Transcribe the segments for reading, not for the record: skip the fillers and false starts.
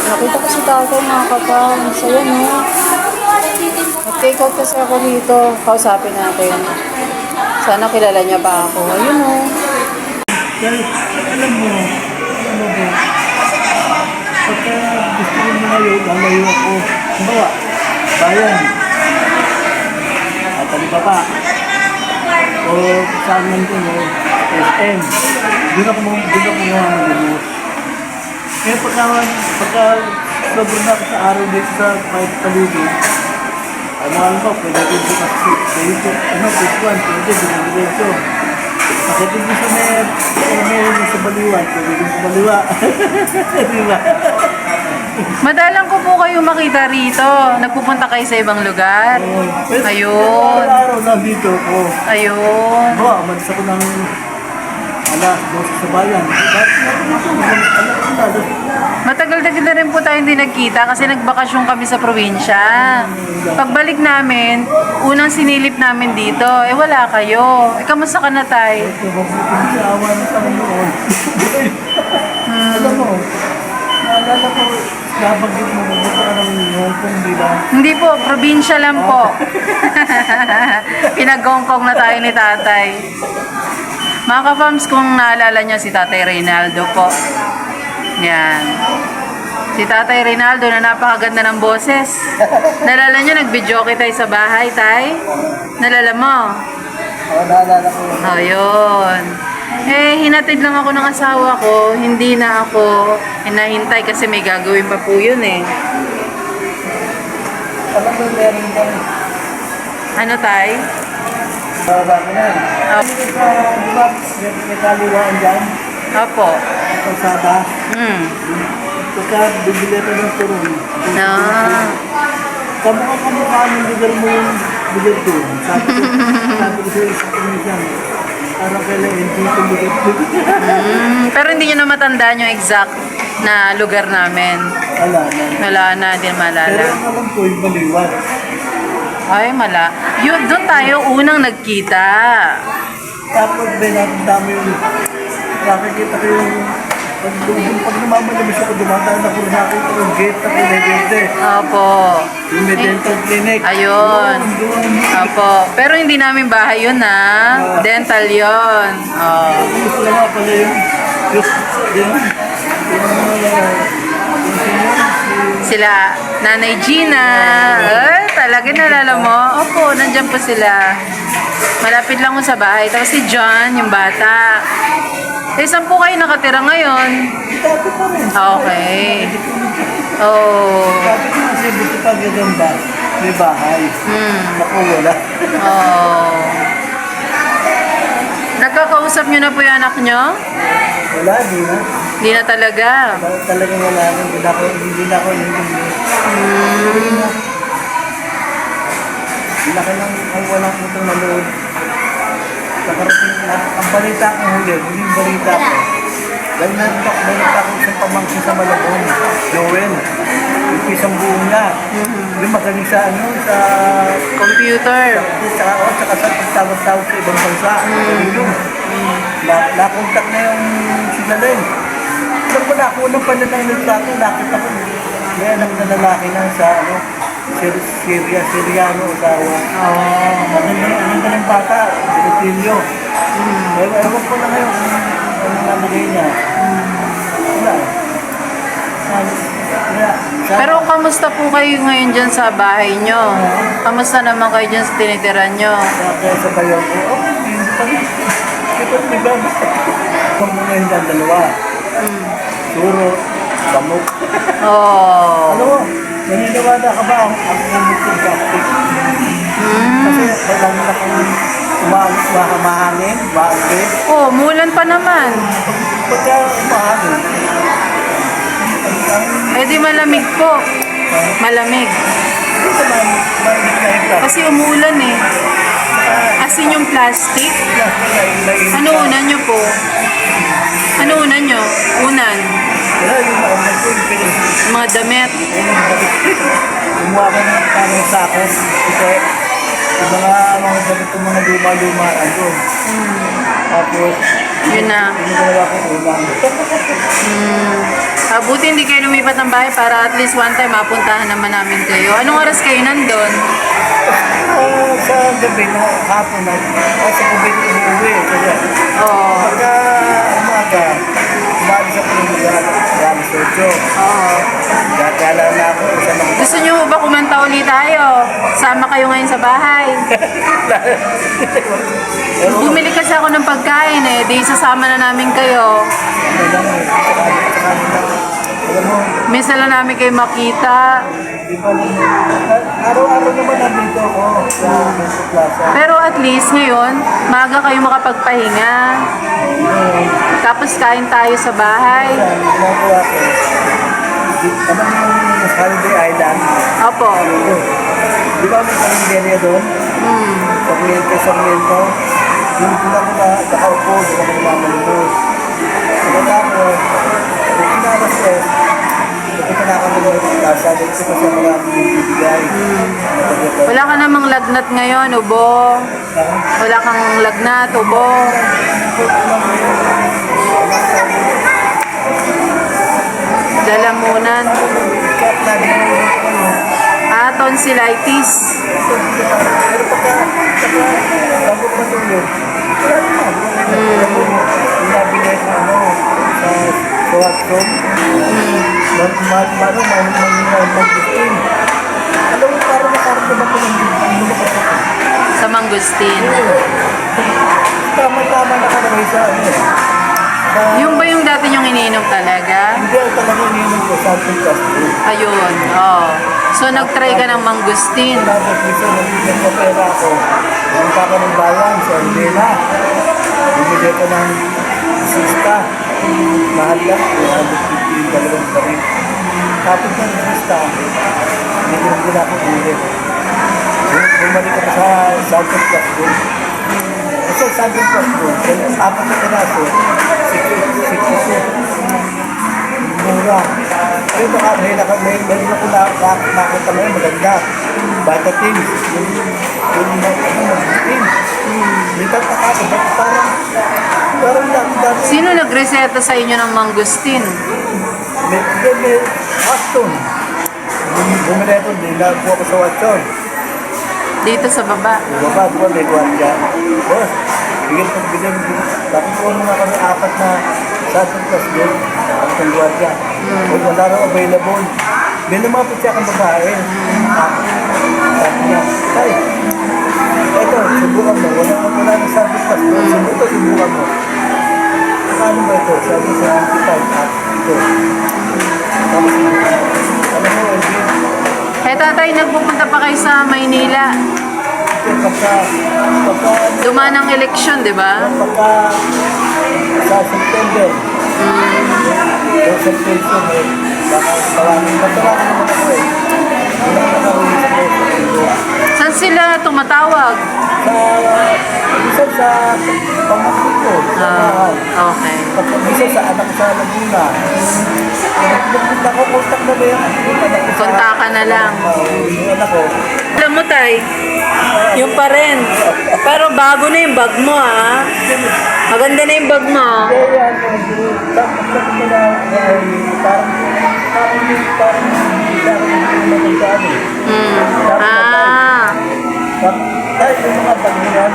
Nakita ko si tatay mga kapal. Saya no. Mag-take out kasi ako dito. Kausapin natin. Sana kilala niya pa ako. Ayun o. Dahil, alam mo, pagka gusto mo ngayon, lalayo ako. Bawa, bayan. At Alibaba. O saan man din, SM. Doon ako mga kaya pagka sobrang na sa araw dito sa kahit paligid, ano ko, pwede ko bukas sa YouTube, this one, pwede, diretso. Pagdating ko sa meron sa baliwa, pwede din sa baliwa. Diba? Madalang ko po kayo makita rito. Nagpupunta kayo sa ibang lugar. Ayun. Araw na dito ko. Ayun. Umalis ako ng alas 12 sa bayan. Matagal-tagal na rin po tayo hindi nagkita kasi nagbakasyon kami sa probinsya. Pagbalik namin, unang sinilip namin dito, wala kayo. Kamusta ka na, tay? Awa na sa noon. Alam mo, naalala ko, nabanggit mo, buta ka ng Hong Kong, di ba? Hindi po, probinsya lang po. Pinag-Hong na tayo ni tatay. Mga ka-fams, kung naalala niyo si Tatay Reynaldo po. Yan. Si Tatay Reynaldo na napakaganda ng boses. Nalala niyo, nag-video tayo sa bahay, tay? Nalala mo? Oo, naalala ko. Oh, yun. Hinatid lang ako ng asawa ko. Hindi na ako hinahintay kasi may gagawin pa po yun eh. Alam mo, meron ba? Ano, tay? Bababa ko na. Di ba, may kaliwaan dyan? Opo. Kalsada. Pagka bibili ka ng turun. Kamukha ng lugar mo yung lugar ko. Sabi ko sa isang komisyan, parang kailangan hindi ko lugar ko. Pero hindi nyo na matandaan yung exact na lugar namin. Wala na, hindi malala. Pero ang alam ko yung baliwan. Ay, mala. Yun, doon tayo unang nagkita. Tapos dami yung nakikita ko yung pag namamalabas ako, dumadaan ako nakikita yung gate na pinagente. Opo. Yung may dental clinic. Ayun. Opo. Pero hindi namin bahay yun ha. Dental yun. Oh. Gusto lang nga pala yung Sila, Nanay Gina. Talaga nalala mo? Opo, nandyan po sila. Malapit lang ko sa bahay. Tapos si John, yung bata. Saan po kayo nakatira ngayon? Okay. Oh. sabi ko kasi buti pa gagamba, may bahay. Naku, wala. Oh. Nagkakausap nyo na po yung anak nyo? Wala, di na. Hindi na talaga. Talagang wala. Hindi na ako laki ng walang putong manood. Ang balita ko huling balita ko. Dahil nagtakbo ako sa pamangkin sa Malabon, Joel. Yung isang buo niya. Yung magaling sa sa Computer. Tsaka sa pagtawag-tawag sa ibang bansa. Nakontak na yung sinalin. Alam ko na, kung unang pananangin sa akin, nakita ko. May anak na lalaki na sa Syriano, Ottawa. Ang galing bata, Pilipino. Ewan ko na ngayon kung ano nalagay niya. Wala. Pero kamusta po kayo ngayon dyan sa bahay nyo? Kamusta naman kayo dyan sa tinitiran nyo? Kaya sa bayo ko, hindi pa rin. Ito, diba? Kung muna yung dalawa. Suro, samok. Oh. Ano mo? Naniniwala ka ba ang umit ng plastic? Kasi kailangan na kung mahangin, maagit. Oh, mulan pa naman. Pagka mahangin, Eh di malamig po. Malamig. hindi naman malamig na yung plastic. Kasi umulan eh. Asin yung plastic. Ano unan nyo po? Ano unan nyo? Unan. Wala yung maunang ko yung pinig. Mga damit. kumuha ko ng parang sako. Kasi yung mga damit ko mga luma-luma doon. Tapos, Yun na. ginagawa ko ulang. Buti hindi kayo lumipat ng bahay para at least one time mapuntahan naman namin kayo. Anong oras kayo nandun? Sa gabi na hapon na, sa gabi na umuwi. Kasi Oo. pagka umaga, umaga sa pulugan, alas 8. Oo. Gagala na ako sa mga Gusto nyo ba kumanta ulit tayo? Sama kayo ngayon sa bahay. Bumili kasi ako ng pagkain eh. Di sasama na namin kayo. alam mo, Minsan lang namin kayo makita. di ba, araw-araw naman nandito ako sa Metro Plaza. Pero at least ngayon, maaga kayo makapagpahinga. Tapos kain tayo sa bahay. Ginagawa ko, alam mo yung Holiday Island? Opo. Di ba may karinderya doon? Sa Miento. Yung doon ako nakaupo, doon ako namamalimos. Pagkatapos, yung kinalas ko, nakita na ako ng Metro Plaza, dito ko sa mga bibigay. Wala ka namang lagnat ngayon, ubo. Wala kang lagnat, ubo. Dalamunan. Kat na din Tonsillitis. pero bago matulog, wala naman. Yung nabili sa sa Watson, mag-gustin. Alam mo, parang nakarito ba ko ng Sa mangustin. tama-tama nakalagay sa Yung ba yung dati yung iniinom talaga? hindi ako talaga ininom ko sa ating Castro. Ayun, oh. So nag-try ka ng mangustin. Tapos minsan nagpapera ako, punta ka ng bayan sa Ordena. Bumili ko ng sista. Mahal lang, 250 dalawang pa rin. Tapos ng sista, hindi ko nang ako ulit. Bumalik ako sa Santos Castro. Kasi Santos Castro, apat na piraso, 62. Mura. Pero baka meron ako nakita mo yun, maganda. Bata teams. Yung mag-teams. Lipat na ako, ba't parang dami-dami. Sino nagreseta sa inyo ng mangustin? May Aston. Bumili ako, nilagpo ako sa Watson. Dito sa baba. Baba ko, may guardia. Boss, bigyan. Tapos ko nung ako ng apat na Santos Castro, at ng guardia. Kung wala raw available, may lumapit siya kang babae. Sabi niya, tay, eto, subukan mo. Wala na Santos Castro. Subukan mo. Ano ba ito? Sabi sa 95 at ito. Tapos, alam mo, hindi. Eh tatay, nagpupunta pa kayo sa Maynila. Pagka Dumaan ang eleksyon, di ba? sa September, yung September, baka tawanin naman ako eh. Wala na kami sa preso. Saan sila tumatawag? Minsan sa pamangkin ko, sa bahay. Okay. Minsan sa anak sa Laguna. Nakukontak na ba yung anak ko? Kontakan na lang. Yung anak ko. Alam mo tay, yung pa rin. Pero bago na yung bag mo ha. Maganda na yung bag mo. Kaya tapos mo na parang hindi magkano. Ah. Dahil yung mga bag mo yan,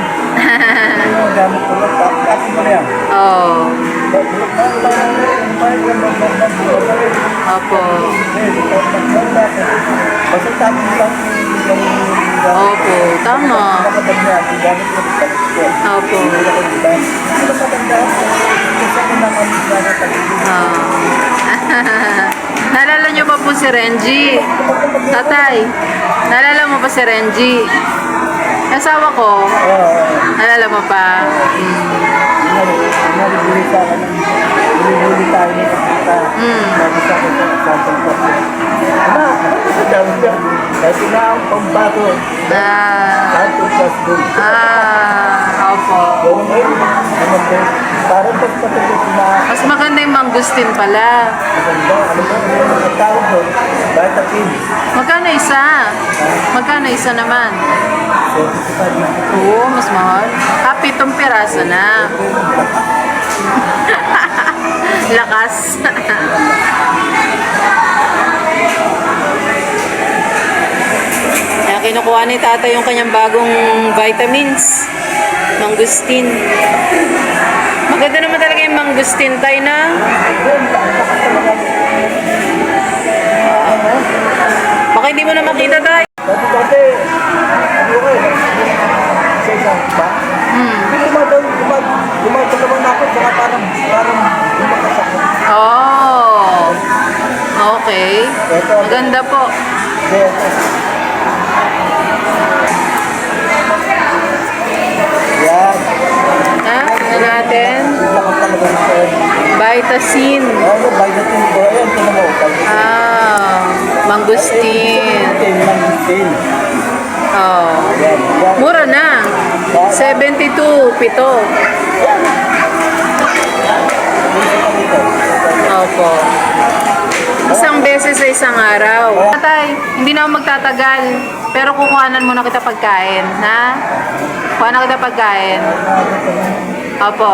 yung gamit ko lang, tapos mo na yan. Oh. Opo. Basta tapos lang Opo. Tama. Opo. Ah. Naalala niyo pa po si Renji? Tatay, naalala mo pa si Renji? Asawa ko. Naalala mo pa? Huli tayo ng kapita. Tapos ako sa Santong Pagod. sabi niya, kasi na ang pambato. Santo plus gold. Opo. Yung ngayon, naman po, parang pagpatuloy na Mas maganda yung mangustin pala. maganda. Ano ba, ang tawag doon? Vitamin. Magkano isa? Magkano isa naman? 75. Oo, mas mahal. Pitong piraso na. Lakas. Kaya kinukuha ni tata yung kanyang bagong vitamins. Mangustin. Maganda naman talaga yung mangustin tayo na. Baka hindi mo na makita tayo. Dati, ano ko eh, sa isang ba? Dumadalaman na ako, saka parang lumakas ako. Oh. Okay. Maganda po. Yan. Ha? Ano natin? Lakas talaga nito. Vitasin. Ano, vitamin ko. Ayan, tinan mo. Mangustin. Vitamin. Oh. Yan, yan. Mura na. 72, pito. Opo. Isang beses sa isang araw. Tatay, hindi na ako magtatagal. Pero kukuhanan muna kita pagkain, ha? Kuha na kita pagkain. Opo.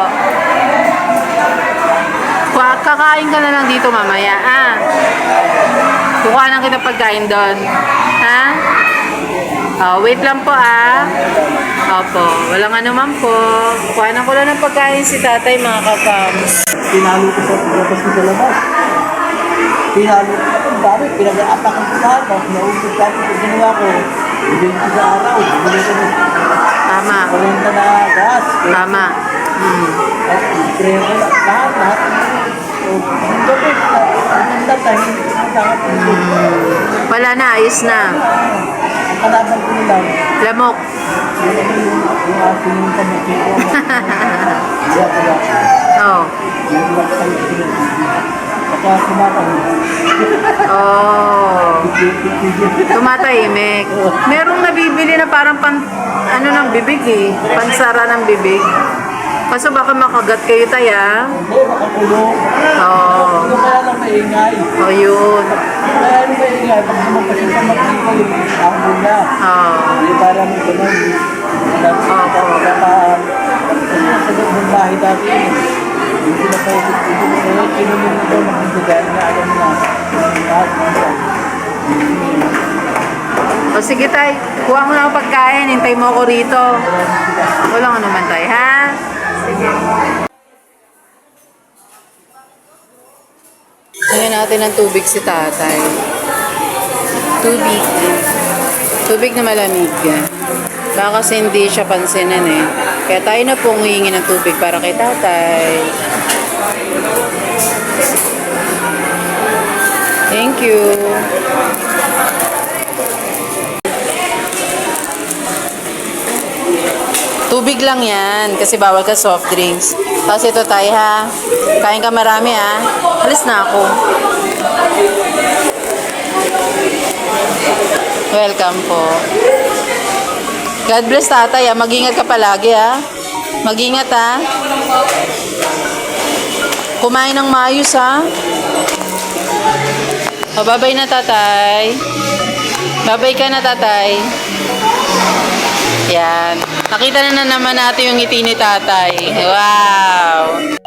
Kakain ka na lang dito mamaya, ah. Kukuhanan kita pagkain doon. Ha? Oh, wait lang po, ah. Opo, walang anuman po. Kuhanan ko lang ng pagkain si tatay, mga kapams. Tinalo ko sa paglabas ko sa labas. Tinalo ko sa dami. Pinag-aatakan ko sa atas. Naubos sa atas. Ang ginawa ko. Bibili ko sa araw. Bibili ko ng Tama. 40 na gas. Tama. Prayer ko lahat. So, ang gabi. Ang tatay. Wala na, ayos na. Ang kalaban ko lang. Lamok. Yung ating yung pamukhi ko. Hindi ako lang. Oh. Yung lang sa iyo. Saka kumakang. Oh. Tumatahimik. Merong nabibili na parang ano ng bibig eh. Pansara ng bibig. Kaso baka makagat kayo taya. Hindi, nakakulong. Oo. Ano kaya lang maingay? Oh, yun. Kaya ano maingay? Pag lumabas yung pamukhi ko, yung ako na. Oh. Hindi parang gano'n. Opo. Kasi sa loob ng bahay dati, yung pinapaikot ko dun, kinunod na daw magbibigayan na alam na. O sige tay, kuha mo na ang pagkain, hintay mo ako rito. Walang ano man tay, ha? Sige. Ngayon natin ng tubig si tatay. Tubig. Tubig na malamig. Baka kasi hindi siya pansinin eh. Kaya tayo na pong hihingi ng tubig para kay tatay. Thank you. Tubig lang yan, kasi bawal ka soft drinks. Tapos ito tayo ha. Kain ka marami ha. Alis na ako. Welcome po. God bless tatay ha. Mag-ingat ka palagi ha. Mag-ingat ha. Kumain ng maayos ha. O, bye-bye na tatay. Bye-bye ka na tatay. Yan. Nakita na naman natin yung ngiti ni tatay. Wow!